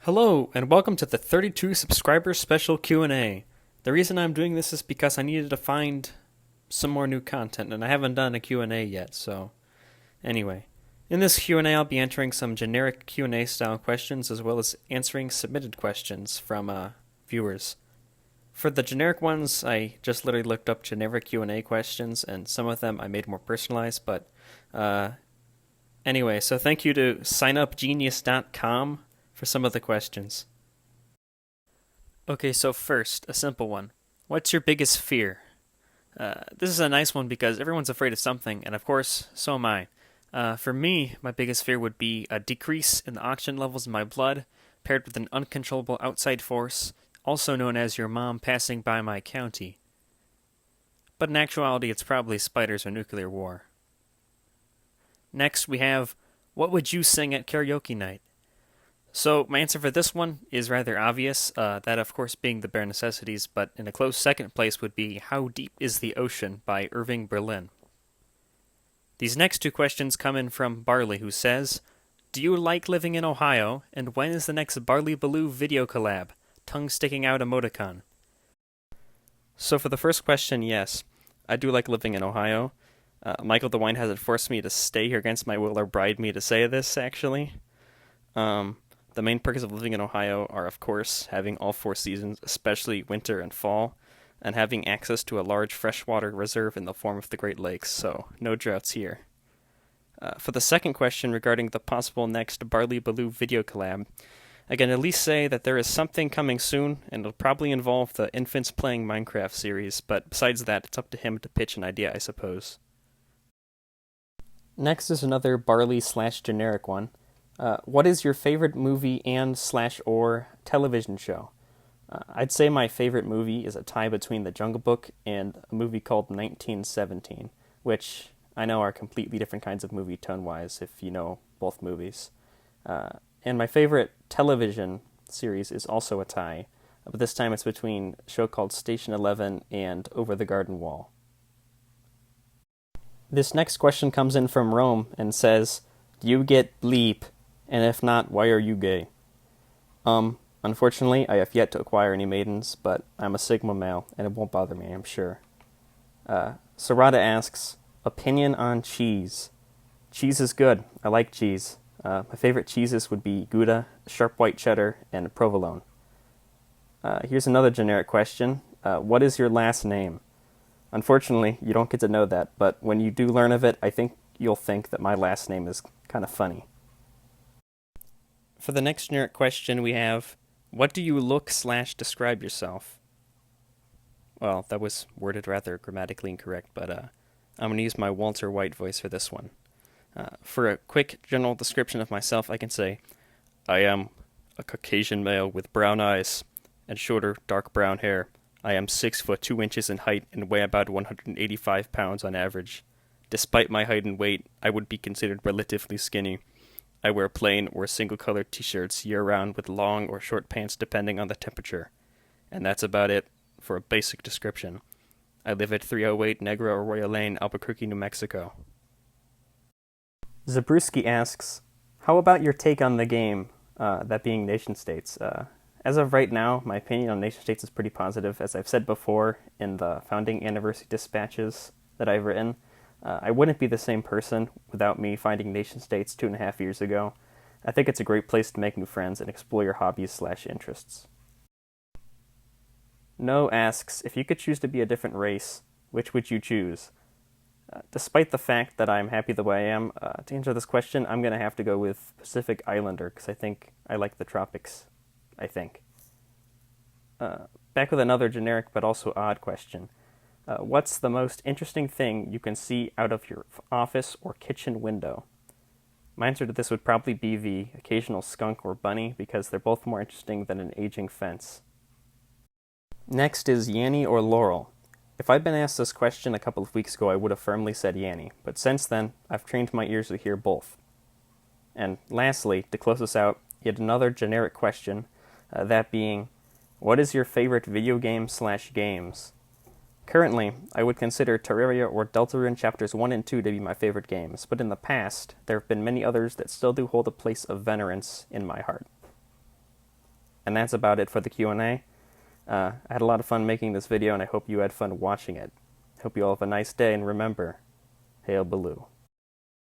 Hello, and welcome to the 32 subscriber special Q&A. The reason I'm doing this is because I needed to find some more new content, and I haven't done a Q&A yet, so anyway. In this Q&A, I'll be answering some generic Q&A style questions, as well as answering submitted questions from viewers. For the generic ones, I just literally looked up generic Q&A questions, and some of them I made more personalized, but anyway, so thank you to signupgenius.com for some of the questions. Okay, so first, a simple one. What's your biggest fear? This is a nice one because everyone's afraid of something, and of course, so am I. For me, my biggest fear would be a decrease in the oxygen levels in my blood, paired with an uncontrollable outside force, also known as your mom passing by my county. But in actuality, it's probably spiders or nuclear war. Next, we have, what would you sing at karaoke night? So my answer for this one is rather obvious, that of course being the bare necessities, but in a close second place would be How Deep is the Ocean by Irving Berlin. These next two questions come in from Barley, who says, do you like living in Ohio, and when is the next Barley Baloo video collab? Tongue sticking out emoticon. So for the first question, yes, I do like living in Ohio. Michael DeWine hasn't forced me to stay here against my will or bribed me to say this, actually. The main perks of living in Ohio are, of course, having all four seasons, especially winter and fall, and having access to a large freshwater reserve in the form of the Great Lakes, so no droughts here. For the second question regarding the possible next Barley Baloo video collab, I can at least say that there is something coming soon, and it'll probably involve the Infants Playing Minecraft series, but besides that, it's up to him to pitch an idea, I suppose. Next is another Barley/generic one. What is your favorite movie and/or television show? I'd say my favorite movie is a tie between The Jungle Book and a movie called 1917, which I know are completely different kinds of movie tone-wise if you know both movies. And my favorite television series is also a tie, but this time it's between a show called Station 11 and Over the Garden Wall. This next question comes in from Rome and says, do you get bleep? And if not, why are you gay? Unfortunately, I have yet to acquire any maidens, but I'm a Sigma male, and it won't bother me, I'm sure. Sarada asks, opinion on cheese. Cheese is good. I like cheese. My favorite cheeses would be Gouda, sharp white cheddar, and provolone. Here's another generic question. What is your last name? Unfortunately, you don't get to know that, but when you do learn of it, I think you'll think that my last name is kind of funny. For the next generic question, we have, what do you look/describe yourself? Well, that was worded rather grammatically incorrect, but I'm going to use my Walter White voice for this one. For a quick general description of myself, I can say, I am a Caucasian male with brown eyes and shorter, dark brown hair. I am 6 foot 2 inches in height and weigh about 185 pounds on average. Despite my height and weight, I would be considered relatively skinny. I wear plain or single-colored t-shirts year-round with long or short pants depending on the temperature. And that's about it for a basic description. I live at 308 Negra Arroyo Lane, Albuquerque, New Mexico. Zabruski asks, how about your take on the game, that being nation-states? As of right now, my opinion on nation-states is pretty positive. As I've said before in the founding anniversary dispatches that I've written, I wouldn't be the same person without me finding nation-states 2.5 years ago. I think it's a great place to make new friends and explore your hobbies/interests. No asks, if you could choose to be a different race, which would you choose? Despite the fact that I'm happy the way I am, to answer this question, I'm going to have to go with Pacific Islander, because I think I like the tropics, I think. Back with another generic but also odd question. What's the most interesting thing you can see out of your office or kitchen window? My answer to this would probably be the occasional skunk or bunny, because they're both more interesting than an aging fence. Next is Yanny or Laurel. If I'd been asked this question a couple of weeks ago, I would have firmly said Yanny, but since then, I've trained my ears to hear both. And lastly, to close us out, yet another generic question, that being, what is your favorite video game/games? Currently, I would consider Terraria or Deltarune Chapters 1 and 2 to be my favorite games, but in the past, there have been many others that still do hold a place of venerance in my heart. And that's about it for the Q&A. I had a lot of fun making this video, and I hope you had fun watching it. Hope you all have a nice day, and remember, Hail Baloo.